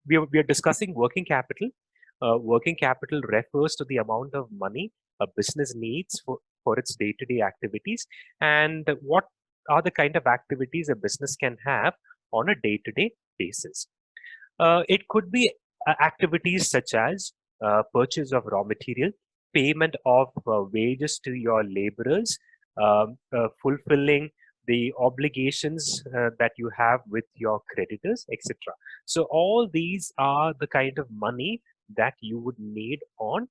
we are discussing working capital. Working capital refers to the amount of money a business needs for its day-to-day activities, and what are the kind of activities a business can have on a day-to-day basis. It could be activities such as purchase of raw material, payment of wages to your laborers, fulfilling the obligations that you have with your creditors, etc. So all these are the kind of money that you would need on.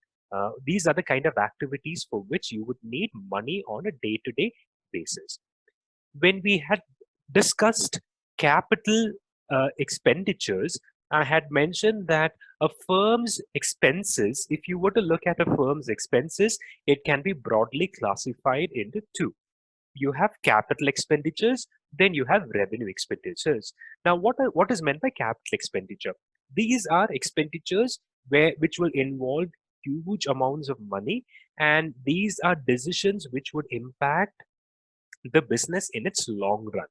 These are the kind of activities for which you would need money on a day-to-day basis. When we had discussed capital expenditures, I had mentioned that a firm's expenses, if you were to look at a firm's expenses, it can be broadly classified into two. You have capital expenditures, then you have revenue expenditures. Now, what is meant by capital expenditure? These are expenditures which will involve huge amounts of money, and these are decisions which would impact the business in its long run.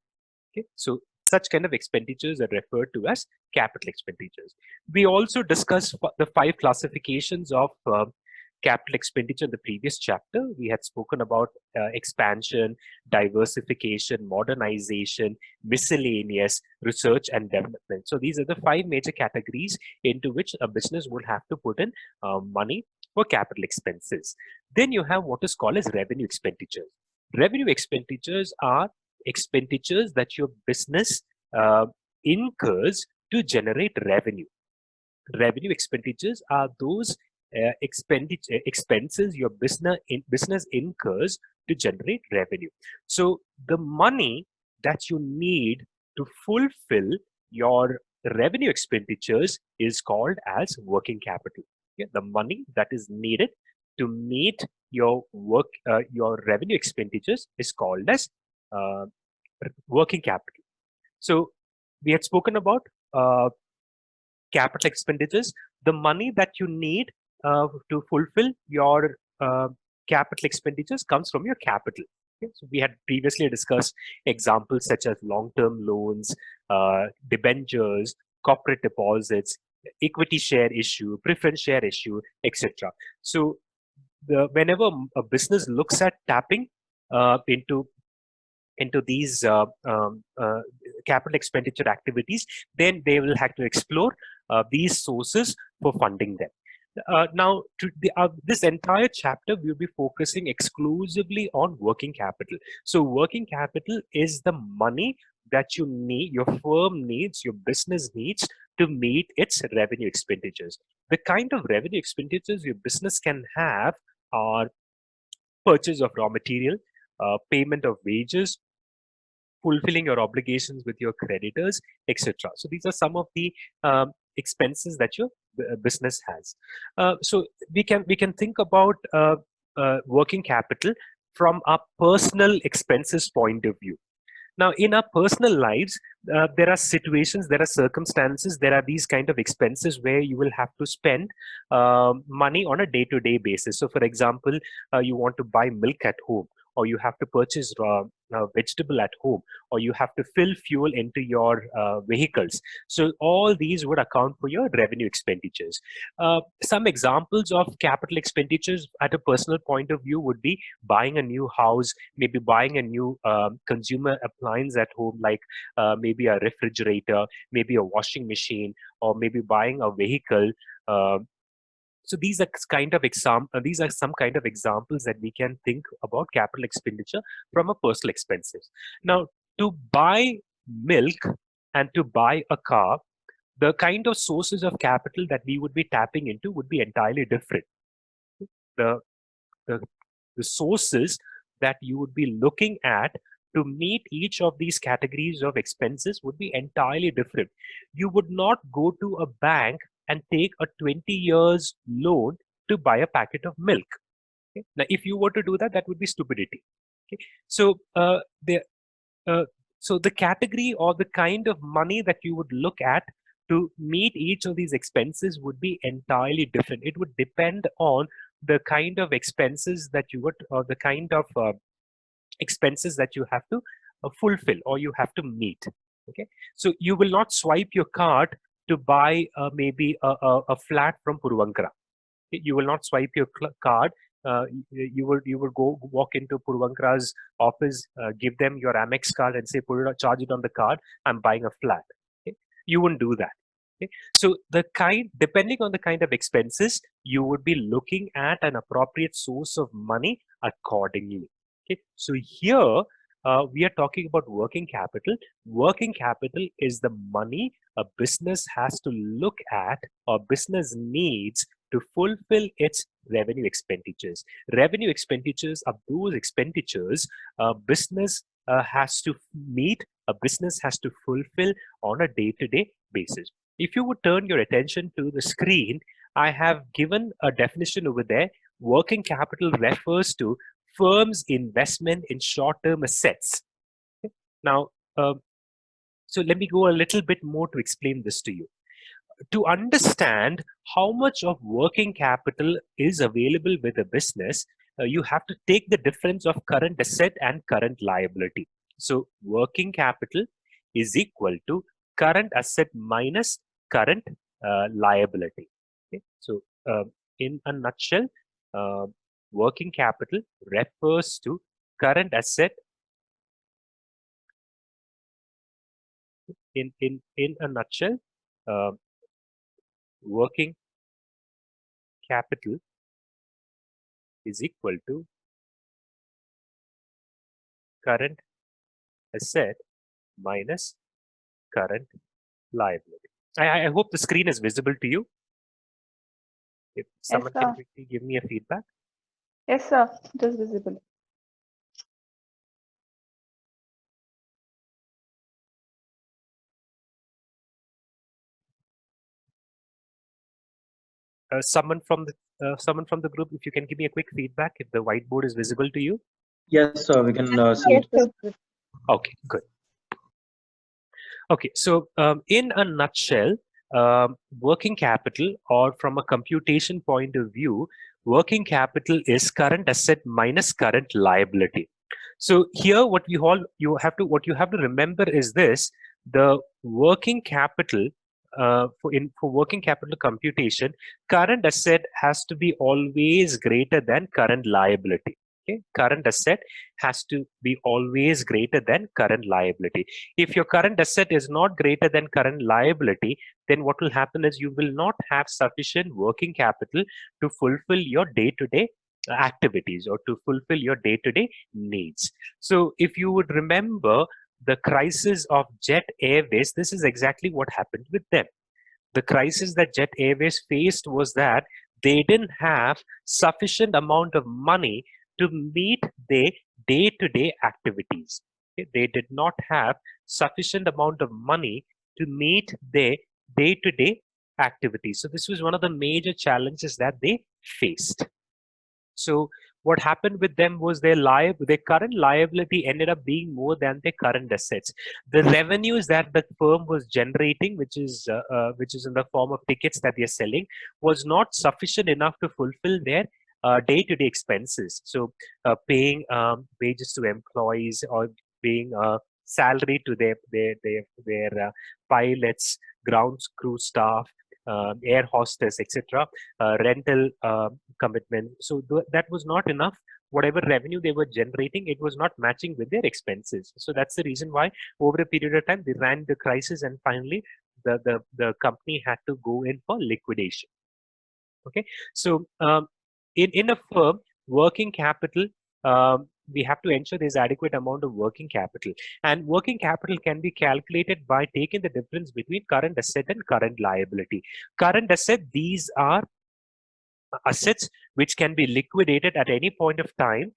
Okay, so such kind of expenditures are referred to as capital expenditures. We also discussed the 5 classifications of capital expenditure in the previous chapter. We had spoken about expansion, diversification, modernization, miscellaneous, research and development. So these are the 5 major categories into which a business would have to put in money for capital expenses. Then you have what is called as revenue expenditures. Revenue expenditures are expenditures that your business incurs to generate revenue. Revenue expenditures are those expenses your business incurs to generate revenue. So the money that you need to fulfill your revenue expenditures is called as working capital. Okay? The money that is needed to meet your revenue expenditures is called as working capital. So we had spoken about capital expenditures. The money that you need to fulfill your capital expenditures comes from your capital. Okay? So we had previously discussed examples such as long-term loans, debentures, corporate deposits, equity share issue, preference share issue, etc. So whenever a business looks at tapping into these capital expenditure activities, then they will have to explore these sources for funding them. Now, this entire chapter, we'll be focusing exclusively on working capital. So working capital is the money that you need, your firm needs, your business needs to meet its revenue expenditures. The kind of revenue expenditures your business can have are purchase of raw material, payment of wages, fulfilling your obligations with your creditors, etc. So these are some of the expenses that your business has. So we can think about working capital from a personal expenses point of view. Now, in our personal lives, there are situations, there are circumstances, there are these kind of expenses where you will have to spend money on a day-to-day basis. So, for example, you want to buy milk at home, or you have to purchase vegetable at home, or you have to fill fuel into your vehicles. So all these would account for your revenue expenditures. Some examples of capital expenditures at a personal point of view would be buying a new house, maybe buying a new consumer appliance at home, like maybe a refrigerator, maybe a washing machine, or maybe buying a vehicle. So these are some kind of examples that we can think about capital expenditure from a personal expenses. Now, to buy milk and to buy a car, the kind of sources of capital that we would be tapping into would be entirely different. The sources that you would be looking at to meet each of these categories of expenses would be entirely different. You would not go to a bank and take a 20 years loan to buy a packet of milk. Okay? Now, if you were to do that, that would be stupidity. Okay? So the category or the kind of money that you would look at to meet each of these expenses would be entirely different. It would depend on the kind of expenses that you would, or the kind of expenses that you have to fulfill or you have to meet. Okay, so you will not swipe your card to buy maybe a flat from Puravankara. You will not swipe your card. You will go walk into Puravankara's office, give them your Amex card, and say, charge it on the card. I'm buying a flat. Okay? You wouldn't do that. Okay? So depending on the kind of expenses, you would be looking at an appropriate source of money accordingly. Okay? So here we are talking about working capital. Working capital is the money a business has to look at or business needs to fulfill its revenue expenditures. Revenue expenditures are those expenditures a business has to meet, a business has to fulfill on a day-to-day basis. If you would turn your attention to the screen, I have given a definition over there. Working capital refers to firm's investment in short-term assets. Okay? Now, so let me go a little bit more to explain this to you. To understand how much of working capital is available with a business, you have to take the difference of current asset and current liability. So working capital is equal to current asset minus current liability. Okay? So in a nutshell, uh, working capital refers to current asset in a nutshell. Working capital is equal to current asset minus current liability. I hope the screen is visible to you. If someone can quickly give me a feedback. Yes, sir. It is visible. Someone from the group, if you can give me a quick feedback if the whiteboard is visible to you. Yes, sir. We can see Yes, it. sir. Okay, good. Okay, so in a nutshell, working capital, or from a computation point of view, working capital is current asset minus current liability. So here, what you have to remember is this: the working capital for working capital computation, current asset has to be always greater than current liability. Okay, current asset has to be always greater than current liability. If your current asset is not greater than current liability, then what will happen is you will not have sufficient working capital to fulfill your day-to-day activities or to fulfill your day-to-day needs. So if you would remember the crisis of Jet Airways, this is exactly what happened with them. The crisis that Jet Airways faced was that they didn't have sufficient amount of money to meet their day-to-day activities. Okay? They did not have sufficient amount of money to meet their day-to-day activities. So this was one of the major challenges that they faced. So what happened with them was their current liability ended up being more than their current assets. The revenues that the firm was generating, which is in the form of tickets that they're selling, was not sufficient enough to fulfill their day-to-day expenses. So paying wages to employees, or paying salary to their pilots, ground crew staff, air hostess, etc., rental commitment. So that was not enough. Whatever revenue they were generating, it was not matching with their expenses. So that's the reason why over a period of time they ran the crisis, and finally the company had to go in for liquidation. Okay, so in a firm, working capital, we have to ensure there's adequate amount of working capital, and working capital can be calculated by taking the difference between current asset and current liability. Current asset, these are assets which can be liquidated at any point of time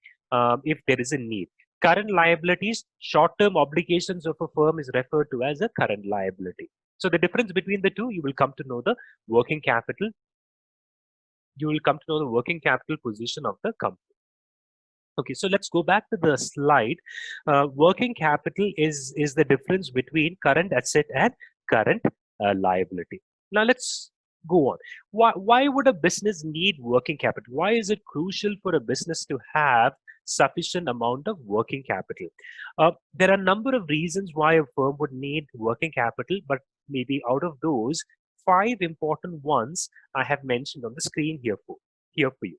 if there is a need. Current liabilities, short-term obligations of a firm, is referred to as a current liability. So the difference between the two, you will come to know the working capital. You will come to know the working capital position of the company. Okay, so let's go back to the slide. Working capital is the difference between current asset and current liability. Now let's go on. Why would a business need working capital? Why is it crucial for a business to have sufficient amount of working capital. There are a number of reasons why a firm would need working capital, but maybe out of those, 5 important ones I have mentioned on the screen here for you.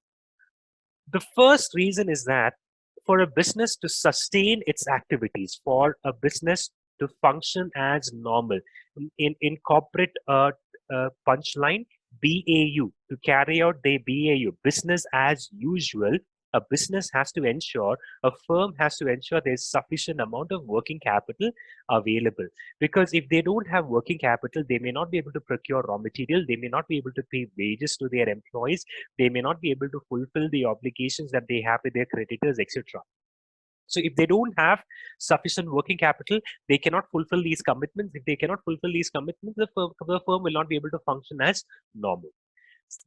The first reason is that for a business to sustain its activities, for a business to function as normal, in corporate punchline, BAU, to carry out their BAU, business as usual, a business has to ensure, a firm has to ensure there's sufficient amount of working capital available. Because if they don't have working capital, they may not be able to procure raw material, they may not be able to pay wages to their employees, they may not be able to fulfill the obligations that they have with their creditors, etc. So if they don't have sufficient working capital, they cannot fulfill these commitments. If they cannot fulfill these commitments, the firm will not be able to function as normal.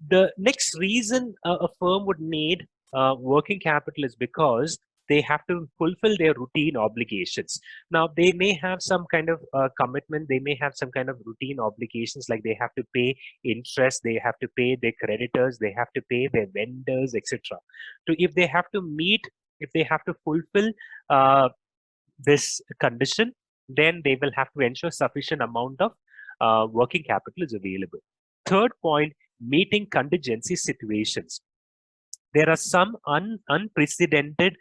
The next reason a firm would need working capital is because they have to fulfill their routine obligations. Now, they may have some kind of commitment, they may have some kind of routine obligations, like they have to pay interest, they have to pay their creditors, they have to pay their vendors, etc. So if they have to meet, if they have to fulfill this condition, then they will have to ensure sufficient amount of working capital is available. Third point, meeting contingency situations. There are some unprecedented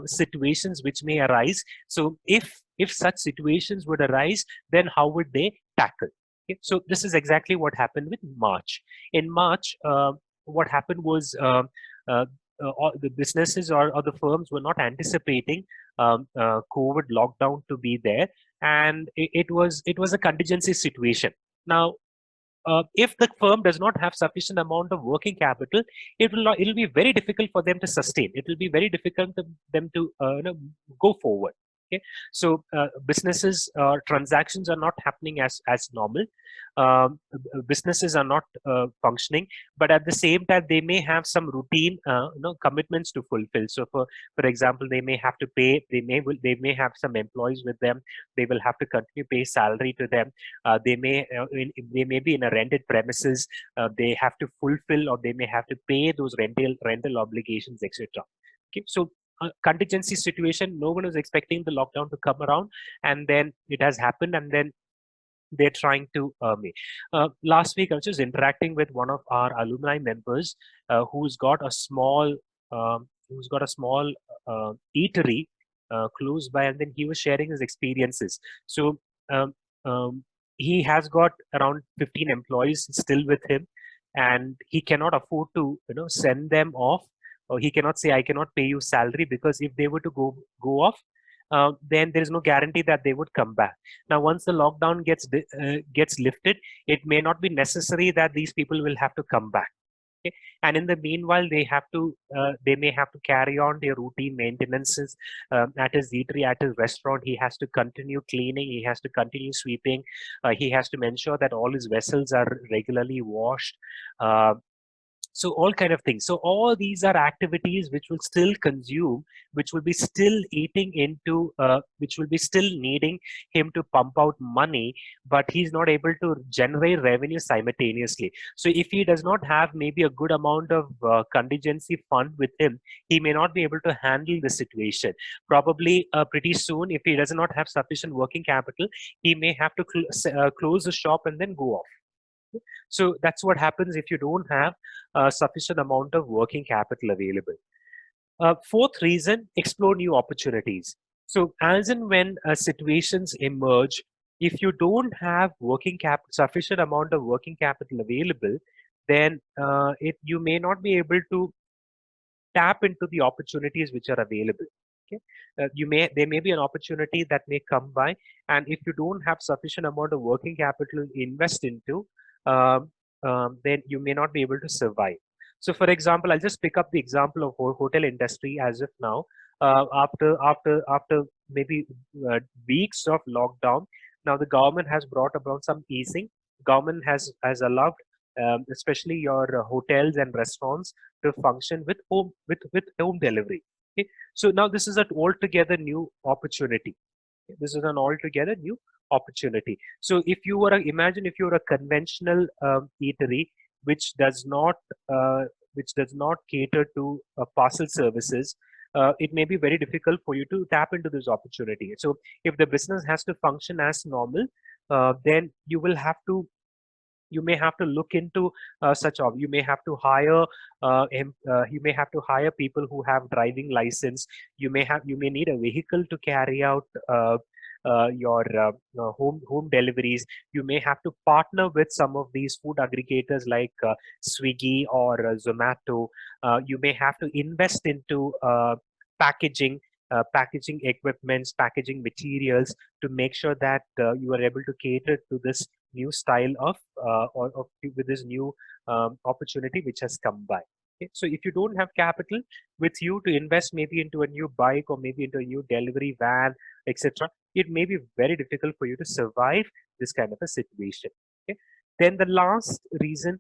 situations which may arise. So if such situations would arise, then how would they tackle? Okay? So this is exactly what happened with March. In March, what happened was all the businesses or the firms were not anticipating COVID lockdown to be there, and it was a contingency situation. Now, if the firm does not have sufficient amount of working capital, it will be very difficult for them to sustain. It will be very difficult for them to go forward. Okay, so businesses transactions are not happening as normal. Businesses are not functioning, but at the same time they may have some routine commitments to fulfill. So for example, they may have to pay, they may have some employees with them, they will have to continue pay salary to them. They may be in a rented premises, they have to fulfill, or they may have to pay those rental obligations, etc. Okay, so contingency situation, no one was expecting the lockdown to come around, and then it has happened, and then they're trying to last week I was just interacting with one of our alumni members who's got a small eatery close by, and then he was sharing his experiences. So um, he has got around 15 employees still with him, and he cannot afford to send them off, or he cannot say, I cannot pay you salary, because if they were to go off, then there is no guarantee that they would come back. Now, once the lockdown gets lifted, it may not be necessary that these people will have to come back. Okay? And in the meanwhile, they may have to carry on their routine maintenances at his eatery, at his restaurant. He has to continue cleaning, he has to continue sweeping, he has to ensure that all his vessels are regularly washed. So all kind of things. So all these are activities which will still consume, which will be still eating into, which will be still needing him to pump out money, but he's not able to generate revenue simultaneously. So if he does not have maybe a good amount of contingency fund with him, he may not be able to handle the situation. Probably pretty soon, if he does not have sufficient working capital, he may have to close the shop and then go off. So that's what happens if you don't have a sufficient amount of working capital available. Fourth reason, explore new opportunities. So as and when situations emerge, if you don't have sufficient amount of working capital available, then you may not be able to tap into the opportunities which are available. Okay, there may be an opportunity that may come by, and if you don't have sufficient amount of working capital to invest into, then you may not be able to survive. So, for example, I'll just pick up the example of hotel industry as of now. After maybe weeks of lockdown, now the government has brought about some easing. Government has allowed, especially your hotels and restaurants, to function with home delivery. Okay? So now this is an altogether new opportunity. This is an altogether new opportunity. So if you were imagine if you were a conventional eatery which does not cater to parcel services, it may be very difficult for you to tap into this opportunity. So if the business has to function as normal, then you may have to look into such of you may have to hire you may have to hire people who have driving license. You may need a vehicle to carry out your home deliveries. You may have to partner with some of these food aggregators like Swiggy or Zomato. You may have to invest into packaging packaging equipments, packaging materials, to make sure that you are able to cater to this new style of with this new opportunity which has come by. Okay? So if you don't have capital with you to invest maybe into a new bike or maybe into a new delivery van, etc., it may be very difficult for you to survive this kind of a situation. Okay? Then the last reason,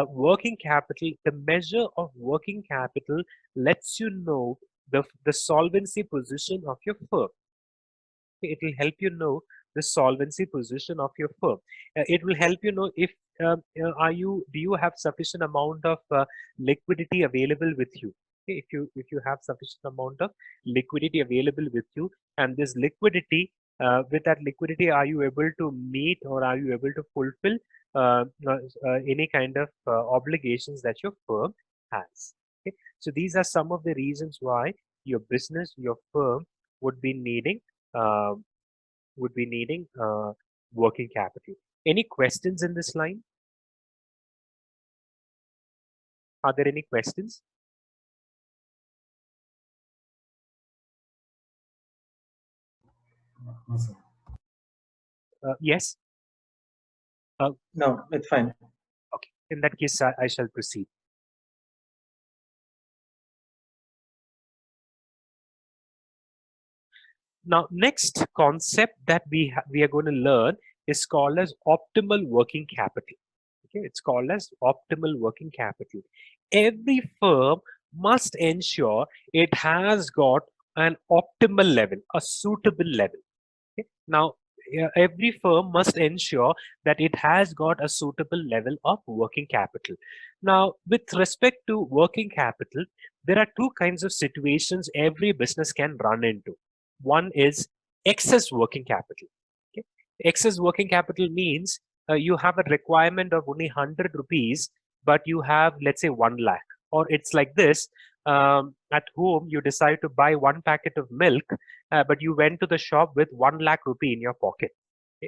working capital, the measure of working capital lets you know the solvency position of your firm. It will help you know the solvency position of your firm. It will help you know if do you have sufficient amount of liquidity available with you. Okay, if you have sufficient amount of liquidity available with you, and this liquidity, with that liquidity, are you able to meet or are you able to fulfill any kind of obligations that your firm has? Okay? So these are some of the reasons why your business, your firm would be needing uh, working capital. Any questions in this line? Are there any questions? No, sir. Yes. No, it's fine. Okay. In that case, I shall proceed. Now, next concept that we are going to learn is called as optimal working capital. Okay, it's called as optimal working capital. Every firm must ensure it has got an optimal level, a suitable level. Okay? Now, every firm must ensure that it has got a suitable level of working capital. Now, with respect to working capital, there are two kinds of situations every business can run into. One is excess working capital. Okay? Excess working capital means you have a requirement of only 100 rupees, but you have, let's say, 1 lakh. Or it's like this, at home, you decide to buy 1 packet of milk, but you went to the shop with 1 lakh rupee in your pocket.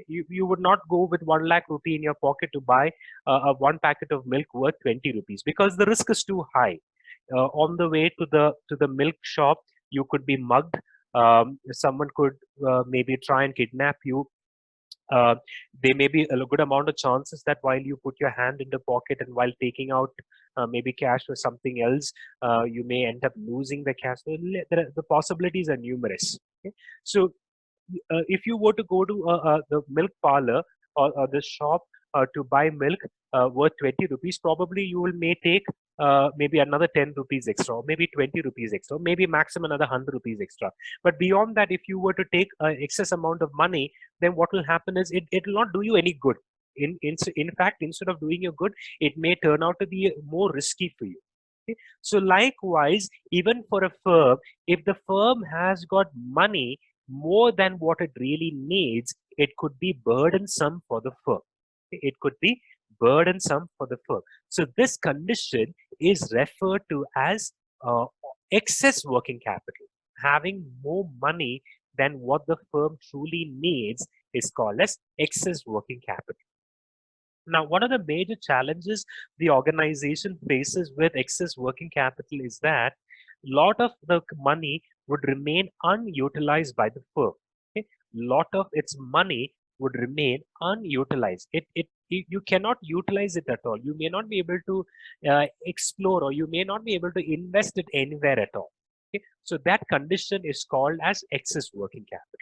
You would not go with 1 lakh rupee in your pocket to buy a 1 packet of milk worth 20 rupees because the risk is too high. On the way to the milk shop, you could be mugged. Someone could maybe try and kidnap you. uh, there may be a good amount of chances that while you put your hand in the pocket and while taking out maybe cash or something else, you may end up losing the cash. So the possibilities are numerous. Okay? So if you were to go to the milk parlor or the shop to buy milk worth 20 rupees, probably you will may take maybe another 10 rupees extra, or maybe 20 rupees extra, maybe maximum another 100 rupees extra. But beyond that, if you were to take excess amount of money, then what will happen is it will not do you any good. In fact, instead of doing you good, it may turn out to be more risky for you. Okay? So likewise, even for a firm, if the firm has got money more than what it really needs, it could be burdensome for the firm. It could be burdensome for the firm. So this condition is referred to as excess working capital. Having more money than what the firm truly needs is called as excess working capital. Now, one of the major challenges the organization faces with excess working capital is that a lot of the money would remain unutilized by the firm. Okay? Lot of its money would remain unutilized. You cannot utilize it at all. You may not be able to explore, or you may not be able to invest it anywhere at all. Okay? So that condition is called as excess working capital.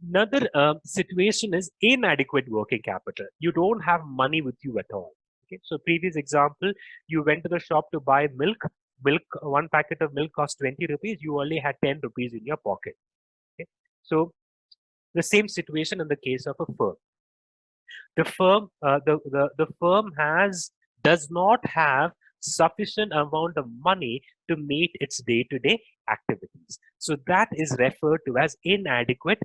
Another situation is inadequate working capital. You don't have money with you at all. Okay, so previous example, you went to the shop to buy milk. 1 packet of milk cost 20 rupees. You only had 10 rupees in your pocket. Okay, so the same situation in the case of a firm. The firm, the firm does not have sufficient amount of money to meet its day-to-day activities. So that is referred to as inadequate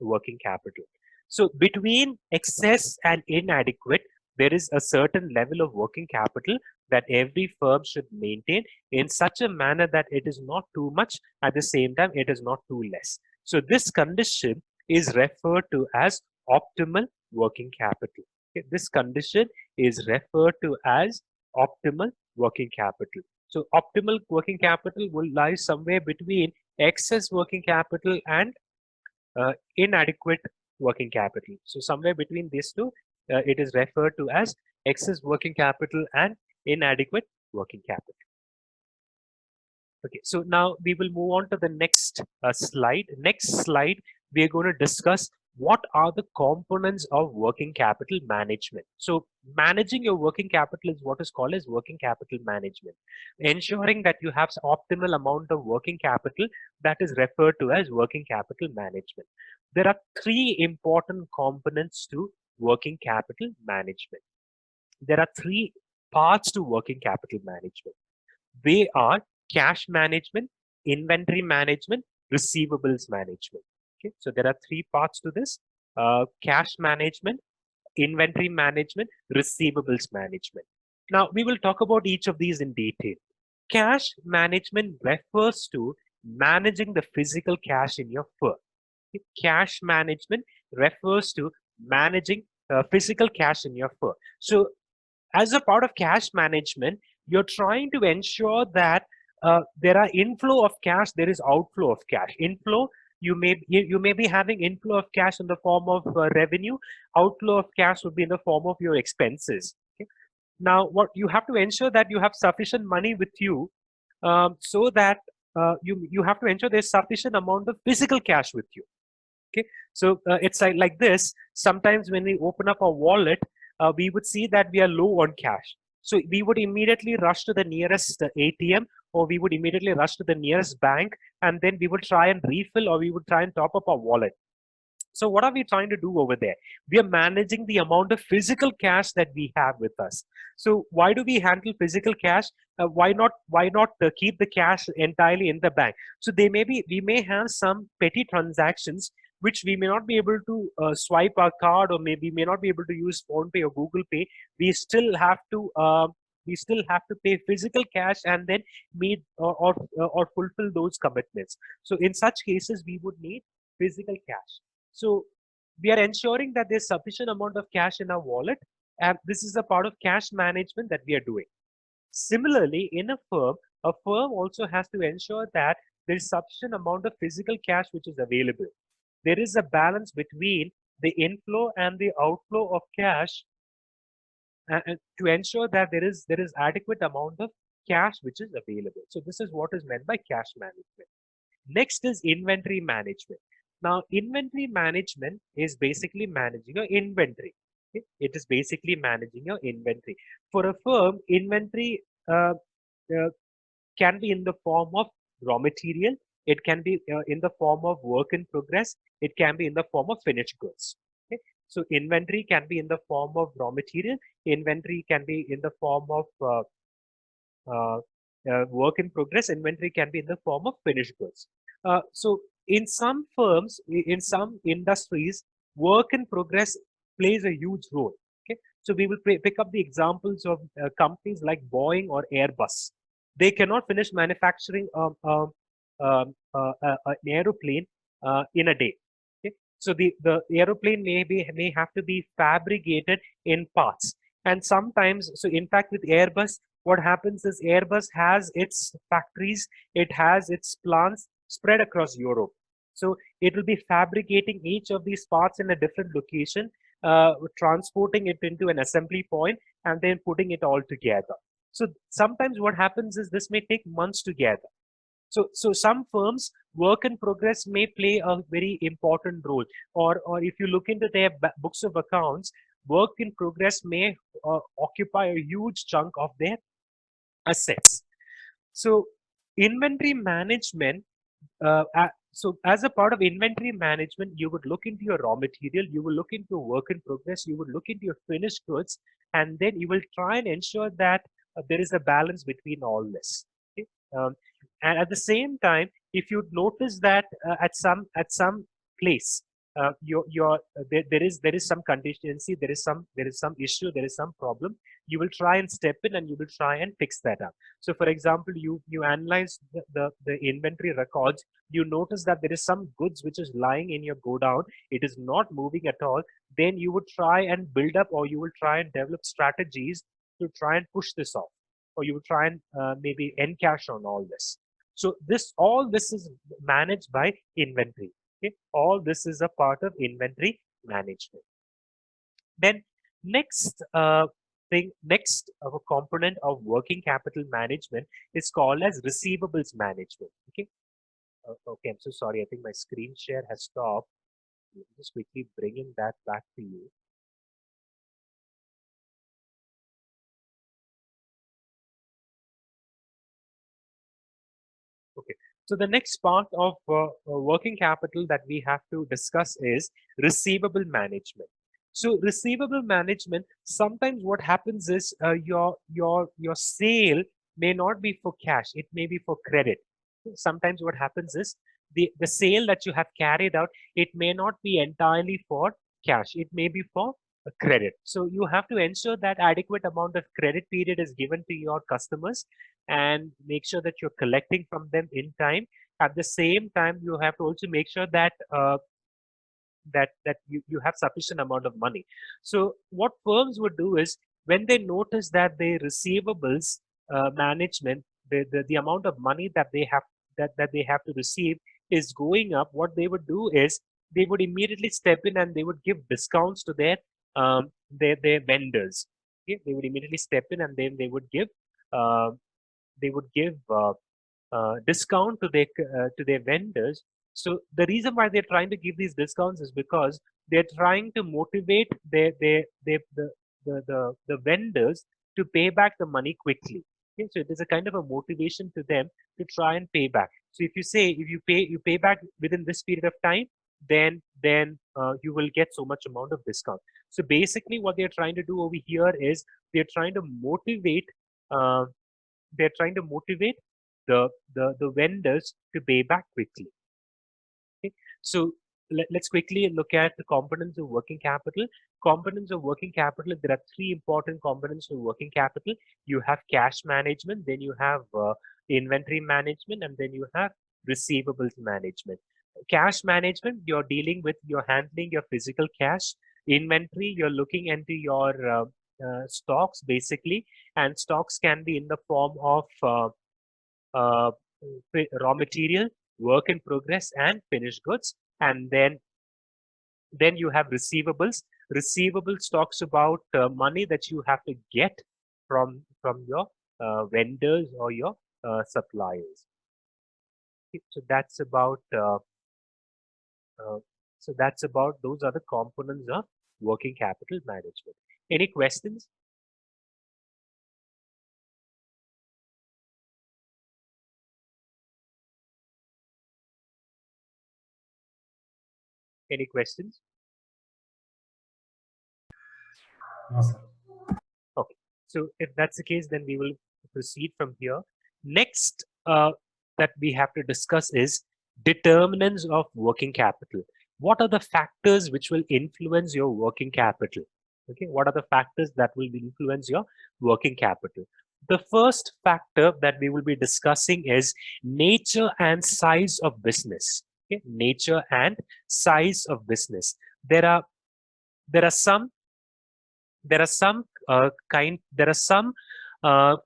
working capital. So between excess and inadequate, there is a certain level of working capital that every firm should maintain in such a manner that it is not too much, at the same time it is not too less. So this condition is referred to as optimal working capital. Okay, this condition is referred to as optimal working capital. So optimal working capital will lie somewhere between excess working capital and inadequate working capital. So somewhere between these two, it is referred to as excess working capital and inadequate working capital. Okay, so now we will move on to the next slide. Next slide, we are going to discuss what are the components of working capital management. So managing your working capital is what is called as working capital management. Ensuring that you have optimal amount of working capital, that is referred to as working capital management. There are three important components to working capital management. There are three parts to working capital management. They are cash management, inventory management, receivables management. Okay, so there are three parts to this: cash management, inventory management, receivables management. Now we will talk about each of these in detail. Cash management refers to managing the physical cash in your firm. Okay, cash management refers to managing physical cash in your firm. So as a part of cash management, you're trying to ensure that there are inflow of cash, there is outflow of cash. Inflow, you may be having inflow of cash in the form of revenue. Outflow of cash would be in the form of your expenses. Okay? Now, what you have to ensure that you have sufficient money with you, so that you have to ensure there's sufficient amount of physical cash with you. Okay, so it's like this. Sometimes when we open up our wallet, we would see that we are low on cash. So we would immediately rush to the nearest ATM, or we would immediately rush to the nearest bank, and then we would try and refill, or we would try and top up our wallet. So what are we trying to do over there? We are managing the amount of physical cash that we have with us. So why do we handle physical cash? Why not keep the cash entirely in the bank? So we may have some petty transactions which we may not be able to swipe our card, or maybe may not be able to use PhonePe or Google Pay. We still have to pay physical cash and then meet or fulfill those commitments. So in such cases, we would need physical cash. So we are ensuring that there's sufficient amount of cash in our wallet, and this is a part of cash management that we are doing. Similarly, in a firm also has to ensure that there is sufficient amount of physical cash which is available. There is a balance between the inflow and the outflow of cash, and to ensure that there is adequate amount of cash which is available. So this is what is meant by cash management. Next is inventory management. Now, inventory management is basically managing your inventory. Okay? It is basically managing your inventory. For a firm, inventory can be in the form of raw material. It can be in the form of work in progress. It can be in the form of finished goods. Okay? So inventory can be in the form of raw material. Inventory can be in the form of work in progress. Inventory can be in the form of finished goods. So in some firms, in some industries, work in progress plays a huge role. Okay, so we will pick up the examples of companies like Boeing or Airbus. They cannot finish manufacturing an aeroplane in a day. Okay, so the aeroplane may have to be fabricated in parts, and sometimes, so in fact with Airbus, what happens is Airbus has its factories, it has its plants spread across Europe. So it will be fabricating each of these parts in a different location, transporting it into an assembly point, and then putting it all together. So sometimes what happens is this may take months together. So some firms, work in progress may play a very important role, or if you look into their books of accounts, work in progress may occupy a huge chunk of their assets. So inventory management, So as a part of inventory management, you would look into your raw material, you will look into work in progress, you would look into your finished goods, and then you will try and ensure that there is a balance between all this. Okay? And at the same time, if you notice that at some place, there is some contingency, there is some issue, there is some problem, you will try and step in and you will try and fix that up. So for example, you analyze the inventory records, you notice that there is some goods which is lying in your godown, it is not moving at all, then you would try and build up, or you will try and develop strategies to try and push this off, or you will try and maybe encash on all this. So all this is managed by inventory. Okay? All this is a part of inventory management. Then next component of working capital management is called as receivables management. Okay. Okay, I'm so sorry. I think my screen share has stopped. Let me just quickly bringing that back to you. Okay. So the next part of working capital that we have to discuss is receivable management. So receivable management, sometimes what happens is your sale may not be for cash, it may be for credit. Sometimes what happens is the sale that you have carried out, it may not be entirely for cash, it may be for a credit. So you have to ensure that adequate amount of credit period is given to your customers and make sure that you're collecting from them in time. At the same time, you have to also make sure that you have sufficient amount of money. So what firms would do is, when they notice that their receivables management, the amount of money that they have that they have to receive is going up, what they would do is they would immediately step in and they would give discounts to their vendors. Okay? They would immediately step in and then uh, they would give discount to their vendors. So the reason why they're trying to give these discounts is because they're trying to motivate the vendors to pay back the money quickly. Okay? So it is a kind of a motivation to them to try and pay back. So if you say, if you pay back within this period of time, then you will get so much amount of discount. So basically what they're trying to do over here is they're trying to motivate uh, the vendors to pay back quickly. Okay? So let's quickly look at the components of working capital. Components of working capital, there are three important components of working capital. You have cash management, then you have inventory management, and then you have receivables management. Cash management, you're handling your physical cash. Inventory, you're looking into your stocks basically, and stocks can be in the form of uh, raw material, work in progress, and finished goods. And then you have receivables. Receivables talks about money that you have to get from your vendors or your suppliers. Okay, so uh, that's about those are the components of working capital management. Any questions? Any questions? No, sir. Okay. So if that's the case, then we will proceed from here. Next, that we have to discuss is determinants of working capital. What are the factors which will influence your working capital? Okay. What are the factors that will influence your working capital? The first factor that we will be discussing is nature and size of business. Okay. Nature and size of business. There are some there are some kind there are some uh,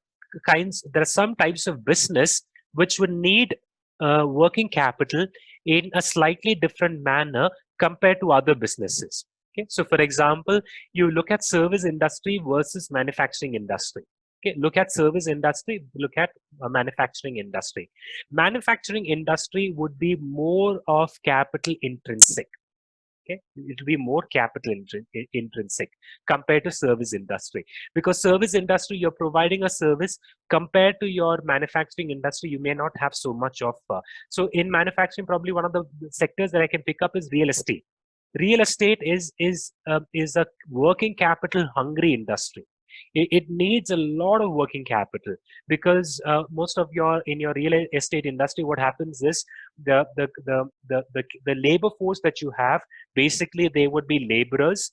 kinds there are some types of business which would need working capital in a slightly different manner compared to other businesses. Okay, so for example, you look at service industry versus manufacturing industry. Okay, look at service industry, look at manufacturing industry. Manufacturing industry would be more of capital intrinsic. Okay, it will be more capital intrinsic compared to service industry, because service industry, you're providing a service. Compared to your manufacturing industry, you may not have so much of so in manufacturing, probably one of the sectors that I can pick up is real estate. Real estate is a working capital hungry industry. It needs a lot of working capital, because most of your in your real estate industry, what happens is the labor force that you have, basically they would be laborers.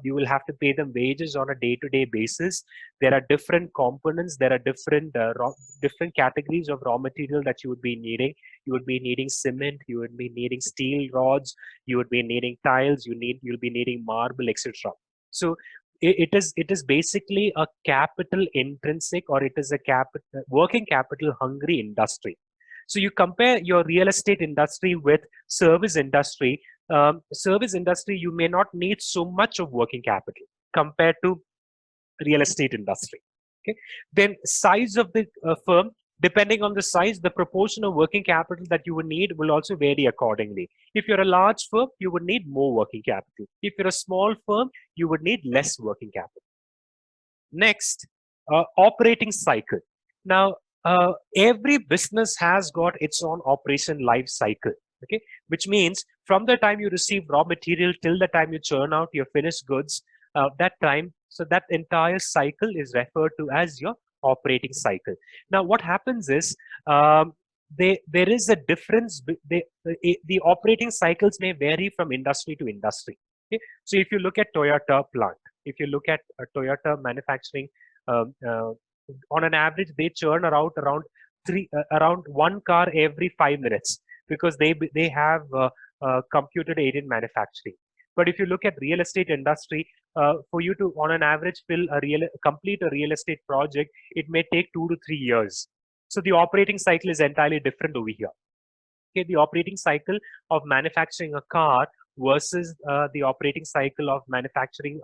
You will have to pay them wages on a day-to-day basis. There are different components. There are different categories of raw material that you would be needing. You would be needing cement. You would be needing steel rods. You would be needing tiles. You'll be needing marble, etc. So it is basically a capital intrinsic, or it is a capital working capital hungry industry. So you compare your real estate industry with service industry. Service industry, you may not need so much of working capital compared to real estate industry. Okay, then size of the firm, depending on the size, the proportion of working capital that you would need will also vary accordingly. If you're a large firm, you would need more working capital. If you're a small firm, you would need less working capital. Next, operating cycle. Now, every business has got its own operation life cycle. Okay, which means from the time you receive raw material till the time you churn out your finished goods, that time, so that entire cycle is referred to as your operating cycle. Now, what happens is, there is a difference. The operating cycles may vary from industry to industry. Okay, so if you look at Toyota plant, if you look at Toyota manufacturing, um, uh, on an average, they churn around one car every 5 minutes, because they have computer aided manufacturing. But if you look at real estate industry, for you to on an average complete a real estate project, it may take 2 to 3 years. So the operating cycle is entirely different over here. Okay, the operating cycle of manufacturing a car versus the operating cycle of manufacturing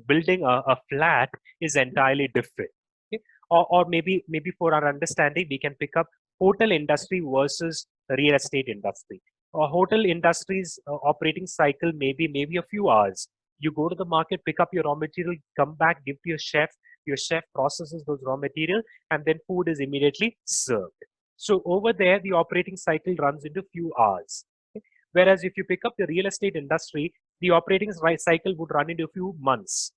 building a flat is entirely different. Okay? Or maybe for our understanding, we can pick up hotel industry versus real estate industry. Hotel industry's operating cycle maybe a few hours. You go to the market, pick up your raw material, come back, give to your chef. Your chef processes those raw material, and then food is immediately served. So over there, the operating cycle runs into few hours. Okay? Whereas if you pick up the real estate industry, the operating cycle would run into a few months.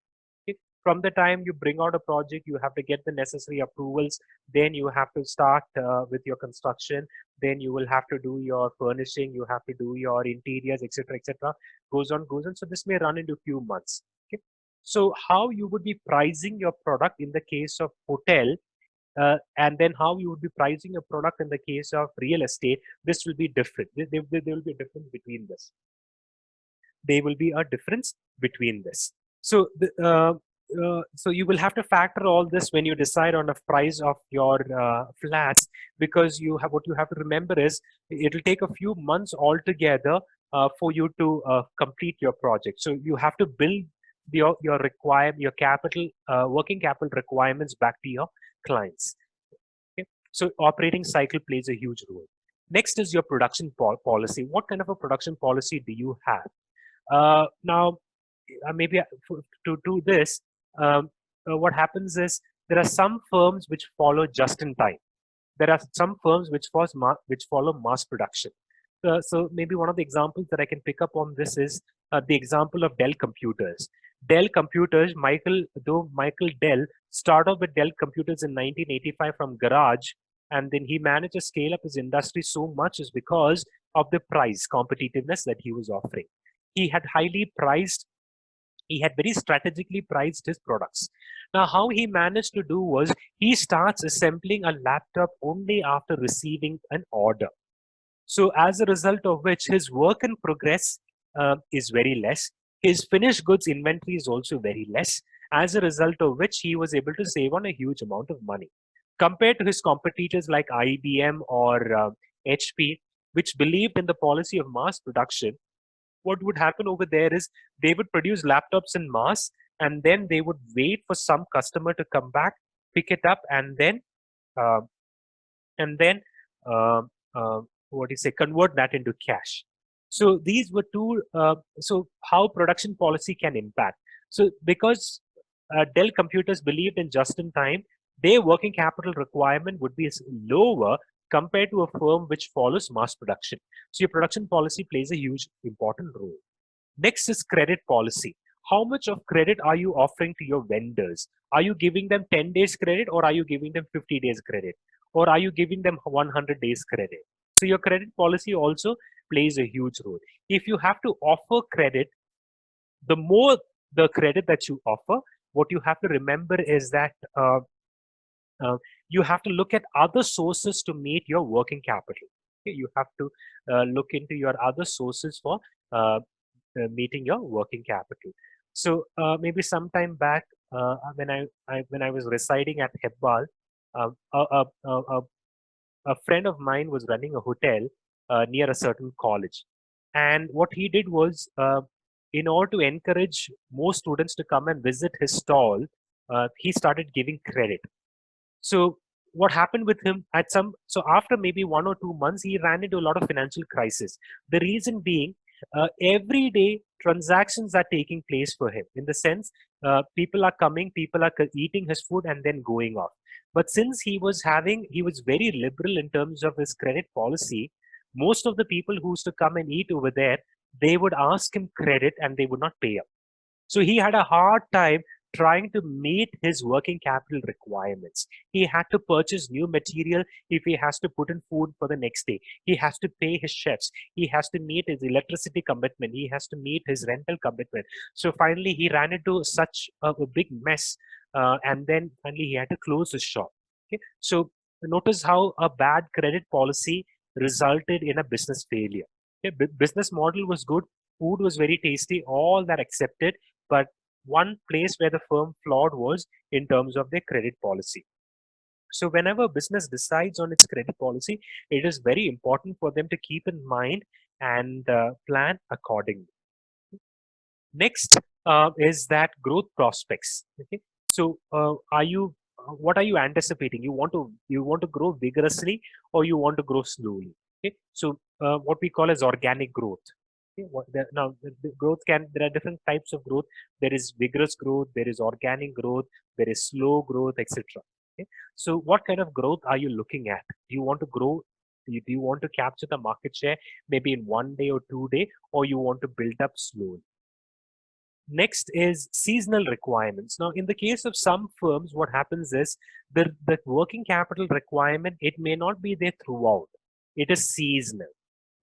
Okay? From the time you bring out a project, you have to get the necessary approvals. Then you have to start with your construction. Then you will have to do your furnishing. You have to do your interiors, etc., etc. Goes on. So this may run into a few months. Okay? So how you would be pricing your product in the case of hotel, and then how you would be pricing a product in the case of real estate, this will be different. There will be a difference between this. There will be a difference between this. So so you will have to factor all this when you decide on the price of your flats, because what you have to remember is it will take a few months altogether for you to complete your project. So you have to build your capital, working capital requirements back to your clients. Okay? So operating cycle plays a huge role. Next is your production policy. What kind of a production policy do you have? Now, maybe to do this, what happens is there are some firms which follow just in time. There are some firms which follow mass production. So maybe one of the examples that I can pick up on this is the example of Dell Computers. Dell Computers, Michael Dell started with Dell Computers in 1985 from garage, and then he managed to scale up his industry so much is because of the price competitiveness that he was offering. He had very strategically priced his products. Now, how he managed to do was he starts assembling a laptop only after receiving an order. So as a result of which his work in progress is very less. His finished goods inventory is also very less. As a result of which he was able to save on a huge amount of money. Compared to his competitors like IBM or HP, which believed in the policy of mass production, what would happen over there is they would produce laptops in mass, and then they would wait for some customer to come back, pick it up, and then uh, uh, what do you say, convert that into cash. So these were two. So how production policy can impact. So because Dell Computers believed in just in time, their working capital requirement would be lower compared to a firm which follows mass production. So your production policy plays a huge important role. Next is credit policy. How much of credit are you offering to your vendors? Are you giving them 10 days credit, or are you giving them 50 days credit? Or are you giving them 100 days credit? So your credit policy also plays a huge role. If you have to offer credit, the more the credit that you offer, what you have to remember is that you have to look at other sources to meet your working capital. Okay? You have to look into your other sources for meeting your working capital. So maybe sometime back, when I was residing at Hebbal, a friend of mine was running a hotel near a certain college, and what he did was, in order to encourage more students to come and visit his stall, he started giving credit. So what happened with him so after maybe 1 or 2 months, he ran into a lot of financial crisis. The reason being, every day transactions are taking place for him, in the sense, people are coming, people are eating his food and then going off. But since he was very liberal in terms of his credit policy, most of the people who used to come and eat over there, they would ask him credit and they would not pay up. So he had a hard time trying to meet his working capital requirements. He had to purchase new material if he has to put in food for the next day. He has to pay his chefs. He has to meet his electricity commitment. He has to meet his rental commitment. So finally, he ran into such a big mess. And then finally, he had to close his shop. Okay? So notice how a bad credit policy resulted in a business failure. Okay? Business model was good. Food was very tasty. All that accepted. But one place where the firm flawed was in terms of their credit policy. So whenever business decides on its credit policy, it is very important for them to keep in mind and plan accordingly. Next is that growth prospects. Okay, so what are you anticipating? You want to grow vigorously, or you want to grow slowly? Okay, so what we call as organic growth. Okay, now the growth there are different types of growth. There is vigorous growth, there is organic growth, there is slow growth, etc. Okay, so what kind of growth are you looking at? Do you want to grow? Do you want to capture the market share maybe in 1 day or 2 day, or you want to build up slowly? Next is seasonal requirements. Now, in the case of some firms, what happens is the working capital requirement, it may not be there throughout. It is seasonal.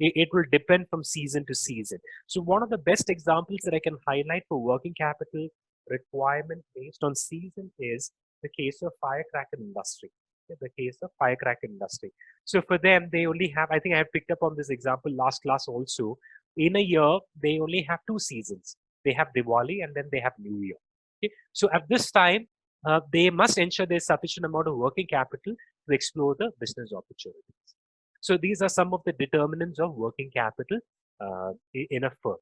It will depend from season to season. So one of the best examples that I can highlight for working capital requirement based on season is the case of firecracker industry. The case of firecracker industry. So for them, they only have, I think I have picked up on this example last class also. In a year, they only have 2 seasons. They have Diwali and then they have New Year. Okay? So at this time, they must ensure there's sufficient amount of working capital to explore the business opportunities. So these are some of the determinants of working capital in a firm.